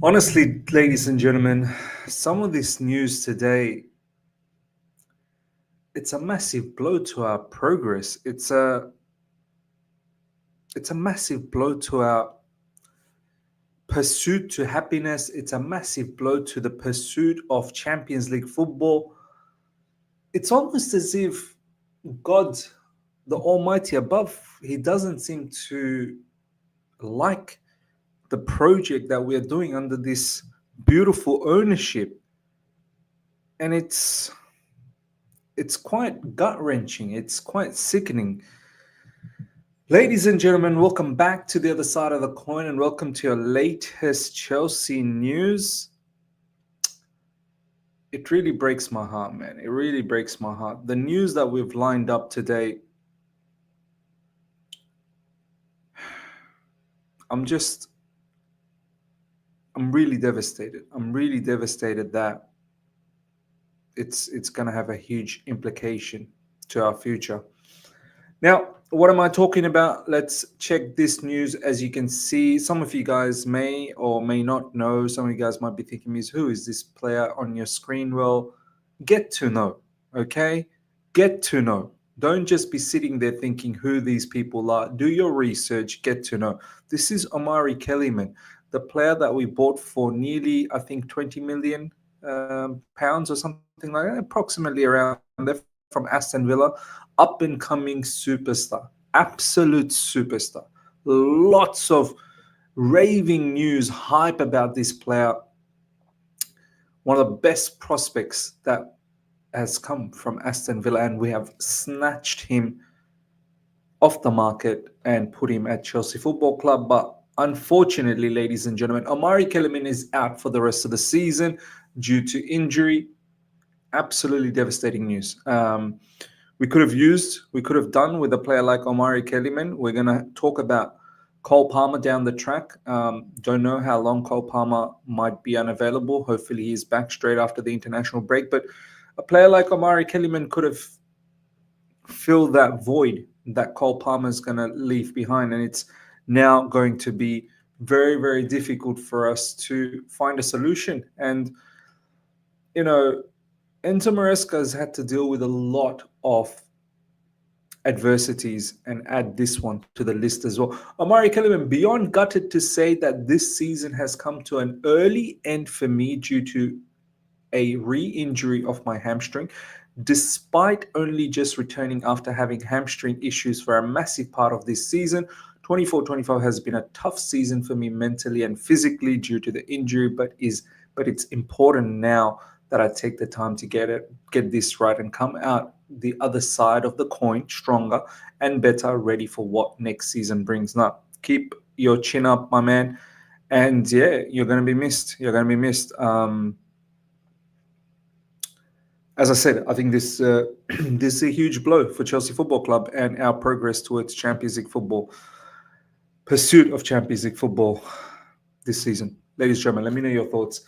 Honestly, ladies and gentlemen, some of this news today, it's a massive blow to our progress. It's a massive blow to our pursuit to happiness. It's a massive blow to the pursuit of Champions League football. It's almost as if God, the Almighty above, he doesn't seem to like the project that we are doing under this beautiful ownership. And it's quite gut-wrenching. It's quite sickening. Ladies and gentlemen, welcome back to the other side of the coin and welcome to your latest Chelsea news. It really breaks my heart, man. It really breaks my heart. The news that we've lined up today, I'm really devastated. I'm really devastated that it's going to have a huge implication to our future. Now, what am I talking about? Let's check this news. As you can see, some of you guys may or may not know. Some of you guys might be thinking, who is this player on your screen? Well, get to know, okay? Get to know. Don't just be sitting there thinking who these people are. Do your research, get to know. This is Omari Kellyman, the player that we bought for nearly, I think, 20 million pounds or something like that, approximately around there, from Aston Villa. Up and coming superstar, absolute superstar. Lots of raving news, hype about this player. One of the best prospects that has come from Aston Villa, and we have snatched him off the market and put him at Chelsea Football Club. But unfortunately, ladies and gentlemen, Omari Kellyman is out for the rest of the season due to injury. Absolutely devastating news. We could have done with a player like Omari Kellyman. We're going to talk about Cole Palmer down the track. Don't know how long Cole Palmer might be unavailable. Hopefully he's back straight after the international break. But a player like Omari Kellyman could have filled that void that Cole Palmer is going to leave behind. And it's now going to be very, very difficult for us to find a solution. And, you know, Enzo Maresca has had to deal with a lot of adversities and add this one to the list as well. Omari Kellyman, beyond gutted to say that this season has come to an early end for me due to a re-injury of my hamstring, despite only just returning after having hamstring issues for a massive part of this season. 24-25 has been a tough season for me mentally and physically due to the injury, but it's important now that I take the time to get this right and come out the other side of the coin stronger and better, ready for what next season brings. Now, keep your chin up, my man. And yeah, you're going to be missed. You're going to be missed. As I said, I think this this is a huge blow for Chelsea Football Club and our progress towards Champions League football, pursuit of Champions League football this season. Ladies and gentlemen, let me know your thoughts.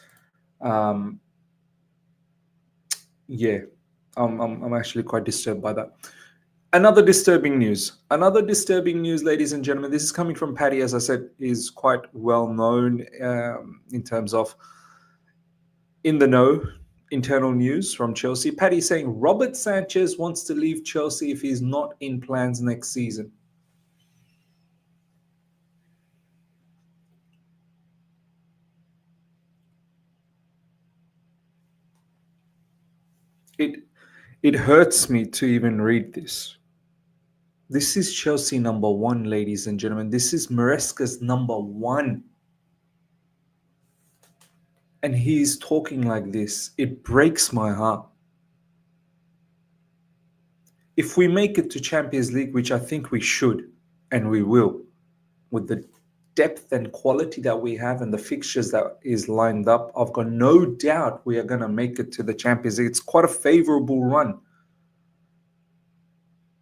Yeah, I'm actually quite disturbed by that. Another disturbing news, ladies and gentlemen. This is coming from Paddy, as I said, is quite well known in terms of in the know, internal news from Chelsea. Paddy saying Robert Sanchez wants to leave Chelsea if he's not in plans next season. It hurts me to even read this. This is Chelsea number one, ladies and gentlemen. This is Maresca's number one. And he's talking like this. It breaks my heart. If we make it to Champions League, which I think we should, and we will, with the depth and quality that we have and the fixtures that is lined up, I've got no doubt we are going to make it to the Champions League. It's quite a favorable run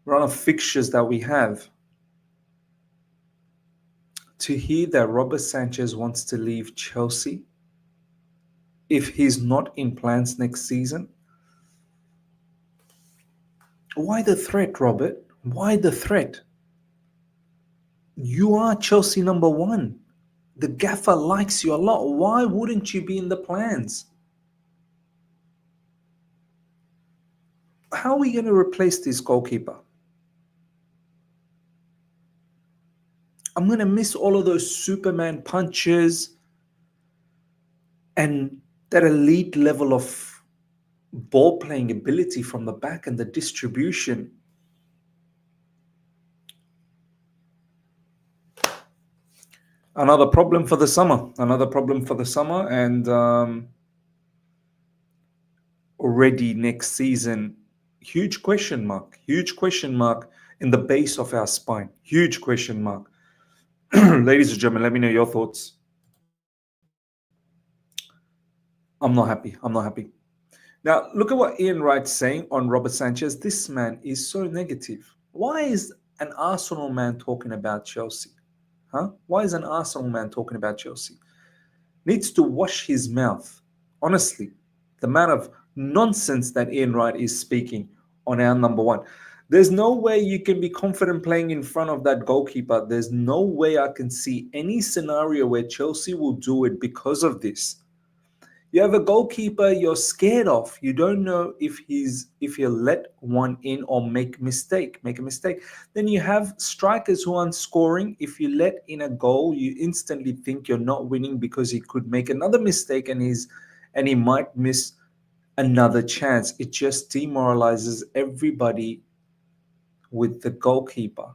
of fixtures that we have. To hear that Robert Sanchez wants to leave Chelsea if he's not in plans next season, Why the threat, Robert? Why the threat? You are Chelsea number one. The gaffer likes you a lot. Why wouldn't you be in the plans? How are we going to replace this goalkeeper? I'm going to miss all of those Superman punches and that elite level of ball playing ability from the back and the distribution. Another problem for the summer. And already next season, huge question mark in the base of our spine. Huge question mark. Ladies and gentlemen, let me know your thoughts. I'm not happy. Now, look at what Ian Wright's saying on Robert Sanchez. This man is so negative. Why is an Arsenal man talking about Chelsea? Huh? Why is an Arsenal man talking about Chelsea? Needs to wash his mouth. Honestly, the amount of nonsense that Ian Wright is speaking on our number one. There's no way you can be confident playing in front of that goalkeeper. There's no way I can see any scenario where Chelsea will do it because of this. You have a goalkeeper you're scared of. You don't know if he'll let one in or make a mistake. Then you have strikers who aren't scoring. If you let in a goal, you instantly think you're not winning because he could make another mistake and he might miss another chance. It just demoralizes everybody with the goalkeeper.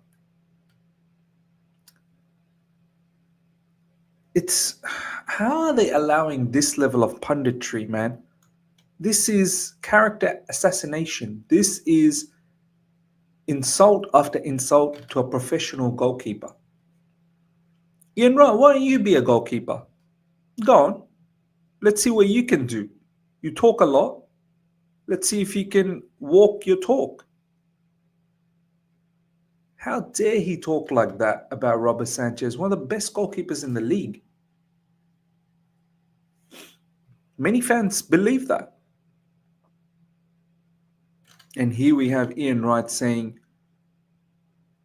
It's how are they allowing this level of punditry, man? This is character assassination. This is insult after insult to a professional goalkeeper. Ian Wright, why don't you be a goalkeeper? Go on. Let's see what you can do. You talk a lot. Let's see if you can walk your talk. How dare he talk like that about Robert Sanchez, one of the best goalkeepers in the league? Many fans believe that. And here we have Ian Wright saying,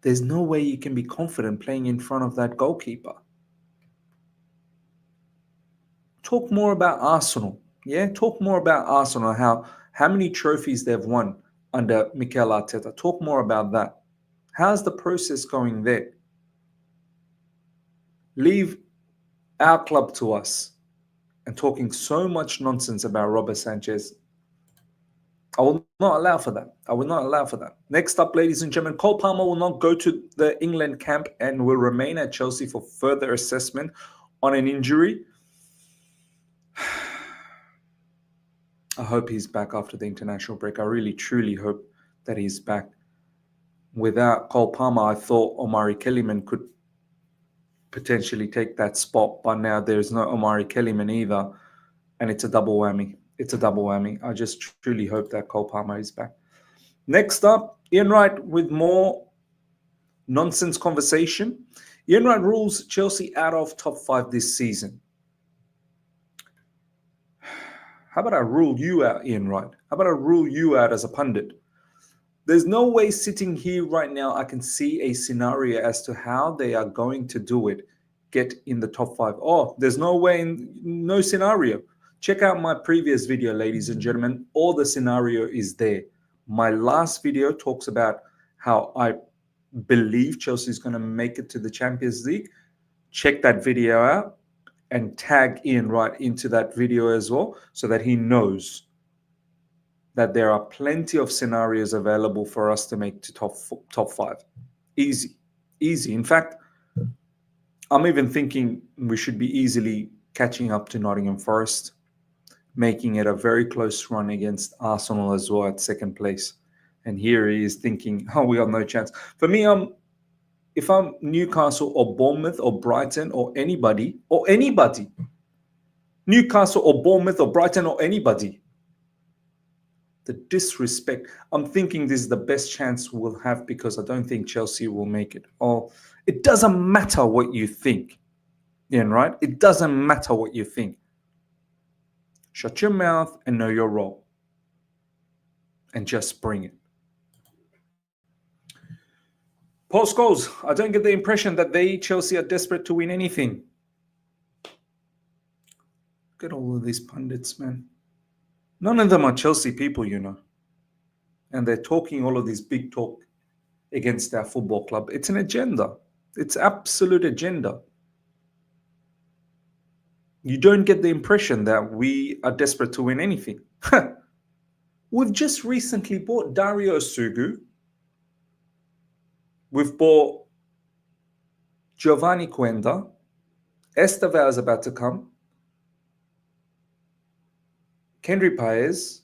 there's no way you can be confident playing in front of that goalkeeper. Talk more about Arsenal. Yeah, talk more about Arsenal, how many trophies they've won under Mikel Arteta. Talk more about that. How's the process going there? Leave our club to us and talking so much nonsense about Robert Sanchez. I will not allow for that. Next up, ladies and gentlemen, Cole Palmer will not go to the England camp and will remain at Chelsea for further assessment on an injury. I hope he's back after the international break. I really, truly hope that he's back. Without Cole Palmer, I thought Omari Kellyman could potentially take that spot, but now there's no Omari Kellyman either, and it's a double whammy. I just truly hope that Cole Palmer is back. Next up, Ian Wright with more nonsense conversation. Ian Wright rules Chelsea out of top 5 this season. How about I rule you out, Ian Wright? How about I rule you out as a pundit? There's no way sitting here right now I can see a scenario as to how they are going to do it, get in the top 5. Oh, there's no way, no scenario. Check out my previous video, ladies and gentlemen. All the scenario is there. My last video talks about how I believe Chelsea is going to make it to the Champions League. Check that video out and tag Ian Wright into that video as well so that he knows that there are plenty of scenarios available for us to make to top 5. Easy. In fact, I'm even thinking we should be easily catching up to Nottingham Forest, making it a very close run against Arsenal as well at second place. And here he is thinking, oh, we have no chance. For me, if I'm Newcastle or Bournemouth or Brighton or anybody, Newcastle or Bournemouth or Brighton or anybody, the disrespect, I'm thinking this is the best chance we'll have because I don't think Chelsea will make it. Or it doesn't matter what you think, Ian, right? It doesn't matter what you think. Shut your mouth and know your role. And just bring it. Paul Scholes, I don't get the impression that they, Chelsea, are desperate to win anything. Look at all of these pundits, man. None of them are Chelsea people, you know. And they're talking all of this big talk against our football club. It's an agenda. It's absolute agenda. You don't get the impression that we are desperate to win anything. We've just recently bought Dario Sugu. We've bought Giovanni Quenda. Estevao is about to come. Kendry Paez.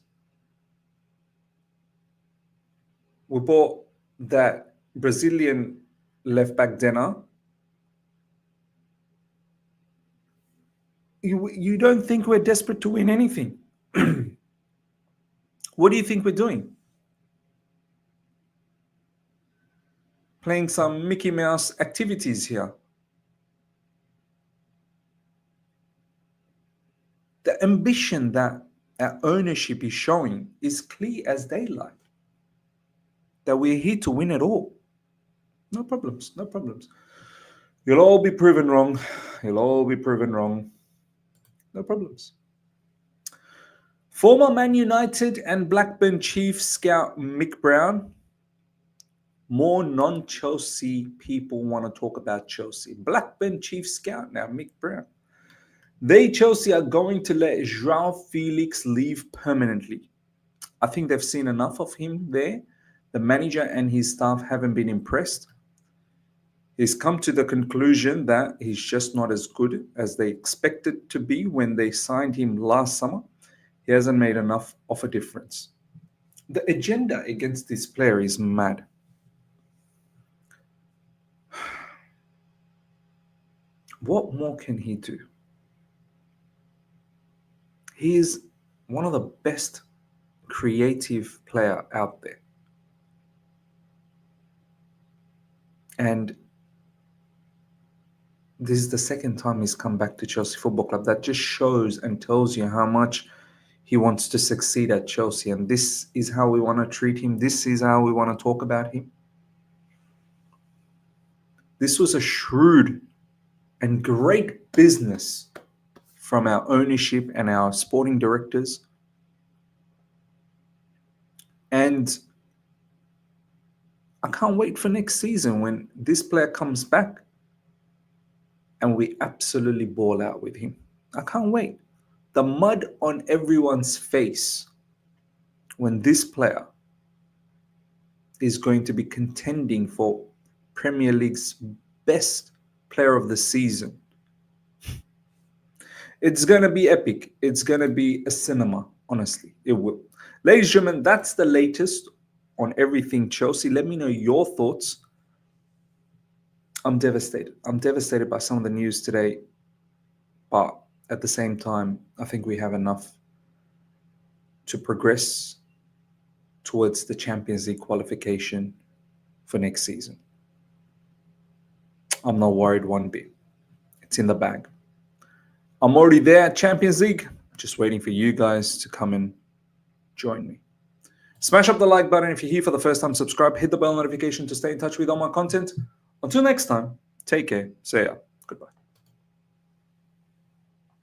We bought that Brazilian left back Denner. You don't think we're desperate to win anything? What do you think we're doing? Playing some Mickey Mouse activities here. The ambition that our ownership is showing is clear as daylight. That we're here to win it all. No problems, no problems. You'll all be proven wrong. You'll all be proven wrong. No problems. Former Man United and Blackburn Chief scout Mick Brown. More non-Chelsea people want to talk about Chelsea. Blackburn Chief scout now, Mick Brown. They, Chelsea, are going to let Joao Felix leave permanently. I think they've seen enough of him there. The manager and his staff haven't been impressed. He's come to the conclusion that he's just not as good as they expected to be when they signed him last summer. He hasn't made enough of a difference. The agenda against this player is mad. What more can he do? He is one of the best creative player out there. And this is the second time he's come back to Chelsea Football Club. That just shows and tells you how much he wants to succeed at Chelsea. And this is how we want to treat him. This is how we want to talk about him. This was a shrewd and great business from our ownership and our sporting directors. And I can't wait for next season when this player comes back and we absolutely ball out with him. I can't wait. The mud on everyone's face when this player is going to be contending for Premier League's best player of the season. It's going to be epic. It's going to be a cinema, honestly. It will. Ladies and gentlemen, that's the latest on everything Chelsea. Let me know your thoughts. I'm devastated. I'm devastated by some of the news today. But at the same time, I think we have enough to progress towards the Champions League qualification for next season. I'm not worried one bit. It's in the bag. I'm already there at Champions League. Just waiting for you guys to come and join me. Smash up the like button if you're here for the first time. Subscribe. Hit the bell notification to stay in touch with all my content. Until next time, take care. See ya.